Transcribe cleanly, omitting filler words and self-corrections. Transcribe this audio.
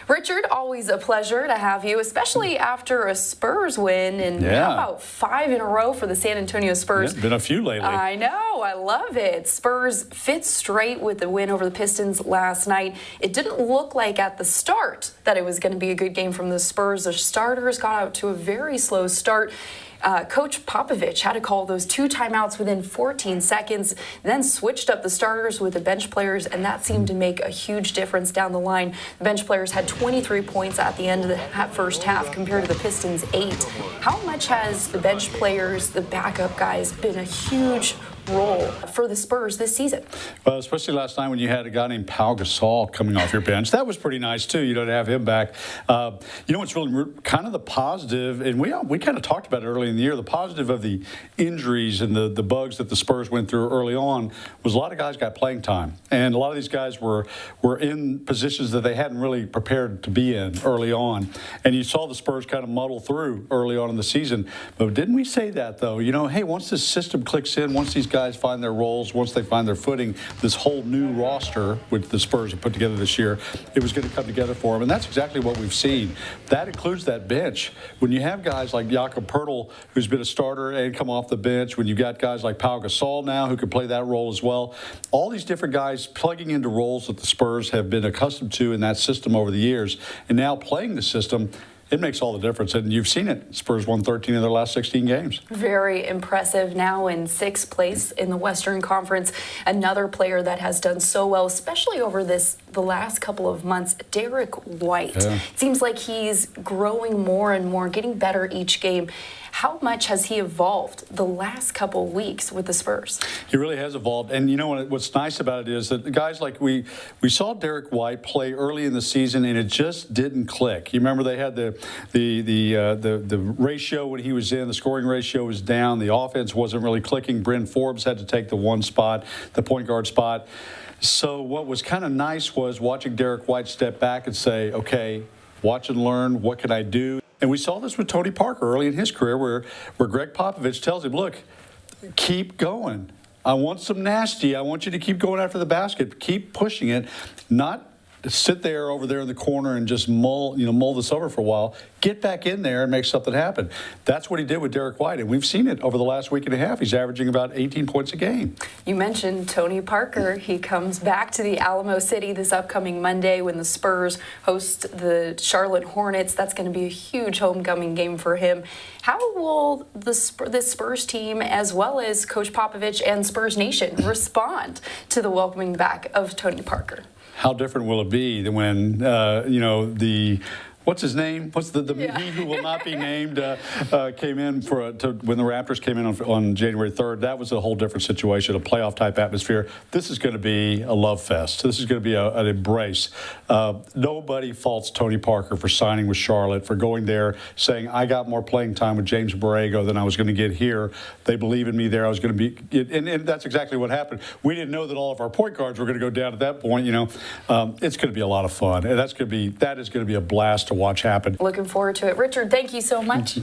Richard, always a pleasure to have you, especially after a Spurs win. And how about 5 in a row for the San Antonio Spurs? Yeah, been a few lately. I know. I love it. Spurs 5th straight with the win over the Pistons last night. It didn't look like at the start that it was going to be a good game from the Spurs. The starters got out to a very slow start. Coach Popovich had to call those 2 timeouts within 14 seconds, then switched up the starters with the bench players, and that seemed to make a huge difference down the line. The bench players had 23 points at the end of the first half compared to the Pistons' 8. How much has the bench players, the backup guys, been a huge role for the Spurs this season? Well, especially last night when you had a guy named Pau Gasol coming off your bench. That was pretty nice, too, to have him back. You know what's really kind of the positive, and we kind of talked about it early in the year, the positive of the injuries and the bugs that the Spurs went through early on was a lot of guys got playing time. And a lot of these guys were in positions that they hadn't really prepared to be in early on. And you saw the Spurs kind of muddle through early on in the season. But didn't we say that, though? Hey, once this system clicks in, once these guys find their roles, once they find their footing, this whole new roster, which the Spurs have put together this year, it was going to come together for them. And that's exactly what we've seen. That includes that bench. When you have guys like Jakob Poeltl, who's been a starter and come off the bench, when you've got guys like Pau Gasol now who can play that role as well, all these different guys plugging into roles that the Spurs have been accustomed to in that system over the years, and now playing the system, it makes all the difference, and you've seen it. Spurs won 13 of their last 16 games. Very impressive. Now in 6th place in the Western Conference. Another player that has done so well, especially over the last couple of months, Derek White. It seems like he's growing more and more, getting better each game. How much has he evolved the last couple of weeks with the Spurs? He really has evolved. And you know what's nice about it is that the guys like we saw Derek White play early in the season, and it just didn't click. You remember they had the ratio when he was in, the scoring ratio was down, the offense wasn't really clicking. Bryn Forbes had to take the one spot, the point guard spot. So what was kind of nice was watching Derek White step back and say, okay, watch and learn, what can I do? And we saw this with Tony Parker early in his career where Greg Popovich tells him, look, keep going. I want some nasty. I want you to keep going after the basket. Keep pushing it, not sit there over there in the corner and just mull this over for a while. Get back in there and make something happen. That's what he did with Derek White, and we've seen it over the last week and a half. He's averaging about 18 points a game. You mentioned Tony Parker. He comes back to the Alamo City this upcoming Monday when the Spurs host the Charlotte Hornets. That's going to be a huge homecoming game for him. How will this Spurs team, as well as Coach Popovich and Spurs Nation, respond to the welcoming back of Tony Parker? How different will it be than when, what's his name? What's he who will not be named came in when the Raptors came in on January 3rd? That was a whole different situation, a playoff type atmosphere. This is going to be a love fest. This is going to be an embrace. Nobody faults Tony Parker for signing with Charlotte, for going there, saying I got more playing time with James Borrego than I was going to get here. They believe in me there. I was going to be, and that's exactly what happened. We didn't know that all of our point guards were going to go down at that point. It's going to be a lot of fun, and that is going to be a blast to watch happen. Looking forward to it. Richard, thank you so much.